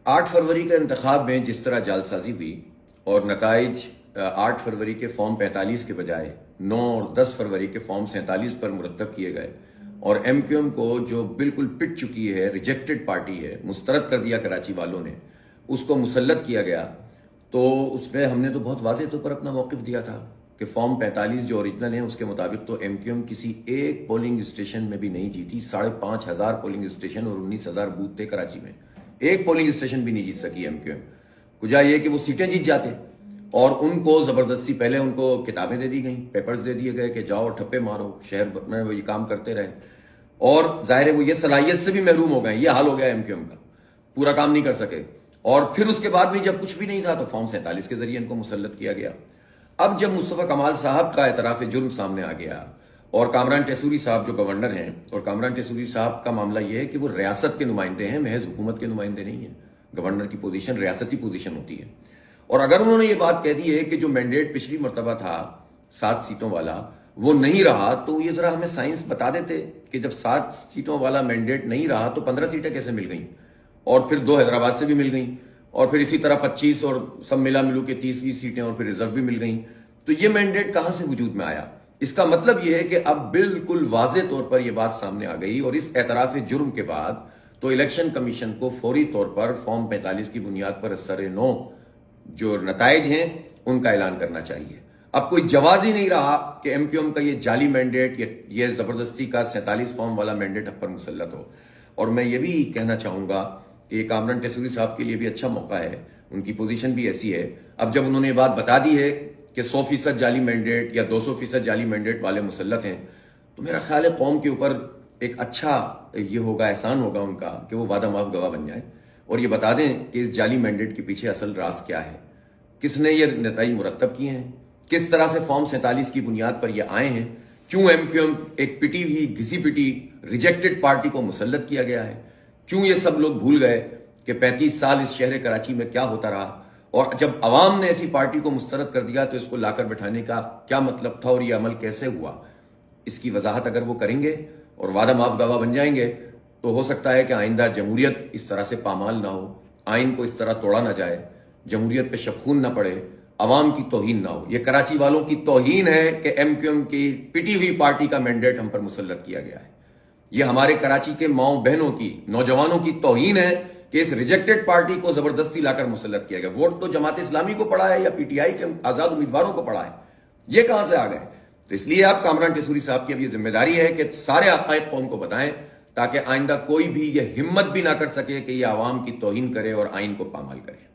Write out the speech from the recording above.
8 फरवरी का इंतखाब में जिस तरह जालसाजी हुई और नताइज 8 फरवरी के फॉर्म 45 के बजाय 9 और 10 फरवरी के फॉर्म 47 पर मुरतब किए गए और एमक्यूएम को जो बिल्कुल पिट चुकी है, रिजेक्टेड पार्टी है, मुस्तरद कर दिया कराची वालों ने, उसको मुसल्लत किया गया, तो उसमें हमने तो बहुत वाज़ेह तौर पर अपना मौक़िफ़ दिया था कि फॉर्म 45 जो ओरिजिनल है उसके मुताबिक तो एमक्यूएम किसी एक पोलिंग स्टेशन में भी नहीं जीती। 5,500 पोलिंग स्टेशन और 19,000 बूथ थे कराची में, एक पोलिंग स्टेशन भी नहीं जीत सकी एमक्यूएम। कुछ ये कि वो सीटें जीत जाते और उनको जबरदस्ती पहले उनको किताबें दे दी गई, पेपर्स दे दिए गए कि जाओ ठप्पे मारो, शहर में वो ये काम करते रहे, और जाहिर है वो ये सलाहियत से भी महरूम हो गए। ये हाल हो गया एमक्यूएम का, पूरा काम नहीं कर सके। और फिर उसके बाद भी जब कुछ भी नहीं था तो फॉर्म 47 के जरिए इनको मुसल्लत किया गया। अब जब मुस्तफा कमाल साहब का एतराफ़ जुर्म सामने आ गया और कामरान टेसूरी साहब जो गवर्नर हैं, और कामरान टेसूरी साहब का मामला यह है कि वो रियासत के नुमाइंदे हैं, महज हुकूमत के नुमाइंदे नहीं है। गवर्नर की पोजीशन रियासती पोजीशन होती है। और अगर उन्होंने ये बात कह दी है कि जो मैंडेट पिछली मरतबा था 7 सीटों वाला वो नहीं रहा, तो ये जरा हमें साइंस बता देते कि जब 7 सीटों वाला मैंडेट नहीं रहा तो 15 सीटें कैसे मिल गई, और फिर 2 हैदराबाद से भी मिल गई, और फिर इसी तरह 25 और सब मिला मिलू के 30-20 सीटें और फिर रिजर्व भी मिल गई। तो ये मैंडेट कहां से वजूद में आया? इसका मतलब यह है कि अब बिल्कुल वाज़ेह तौर पर यह बात सामने आ गई, और इस एतराफ़ जुर्म के बाद तो इलेक्शन कमीशन को फौरी तौर पर फॉर्म 45 की बुनियाद पर असर-ए-नौ जो नताइज हैं उनका ऐलान करना चाहिए। अब कोई जवाज ही नहीं रहा कि एमक्यूएम का ये जाली मैंडेट, ये जबरदस्ती का 47 फॉर्म वाला मैंडेट अब पर मुसल्लत हो। और मैं ये भी कहना चाहूंगा कि कामरान टेसूरी साहब के लिए भी अच्छा मौका है, उनकी पोजीशन भी ऐसी है। अब जब उन्होंने ये बात बता दी है कि 100% जाली मैंडेट या 200% जाली मैंडेट वाले मुसल्लत हैं, तो मेरा ख्याल है कौम के ऊपर एक अच्छा ये होगा, एहसान होगा उनका कि वो वादा माफ गवाह बन जाए और ये बता दें कि इस जाली मैंडेट के पीछे असल राज क्या है, किसने ये नताइज मुरतब किए हैं, किस तरह से फॉर्म 47 की बुनियाद पर ये आए हैं, क्यों एमक्यूएम एक पिटी हुई, घिसी पिटी रिजेक्टेड पार्टी को मुसल्लत किया गया है, क्यों ये सब लोग भूल गए कि 35 साल इस शहर कराची में क्या होता रहा, और जब अवाम ने ऐसी पार्टी को मुस्तरद कर दिया तो इसको लाकर बैठाने का क्या मतलब था और ये अमल कैसे हुआ। इसकी वजाहत अगर वो करेंगे और वादा माफ गवाह बन जाएंगे तो हो सकता है कि आइंदा जमहूरियत इस तरह से पामाल ना हो, आइन को इस तरह तोड़ा ना जाए, जमहूरियत पे शबखून ना पड़े, अवाम की तौहीन ना हो। ये कराची वालों की तौहीन है कि एमक्यूएम की पिटी हुई पार्टी का मैंडेट हम पर मुसल्लत किया गया है। ये हमारे कराची के माओ बहनों की, नौजवानों की तौहीन है कि इस रिजेक्टेड पार्टी को जबरदस्ती लाकर मुसल्लत किया गया। वोट तो जमात इस्लामी को पड़ा है या पीटीआई के आजाद उम्मीदवारों को पड़ा है, ये कहां से आ गए? तो इसलिए आप कामरान टेसूरी साहब की अब ये जिम्मेदारी है कि सारे हक़ाइक़ कौम को बताएं ताकि आइंदा कोई भी ये हिम्मत भी ना कर सके कि ये आवाम की तौहीन करे और आइन को पामाल करे।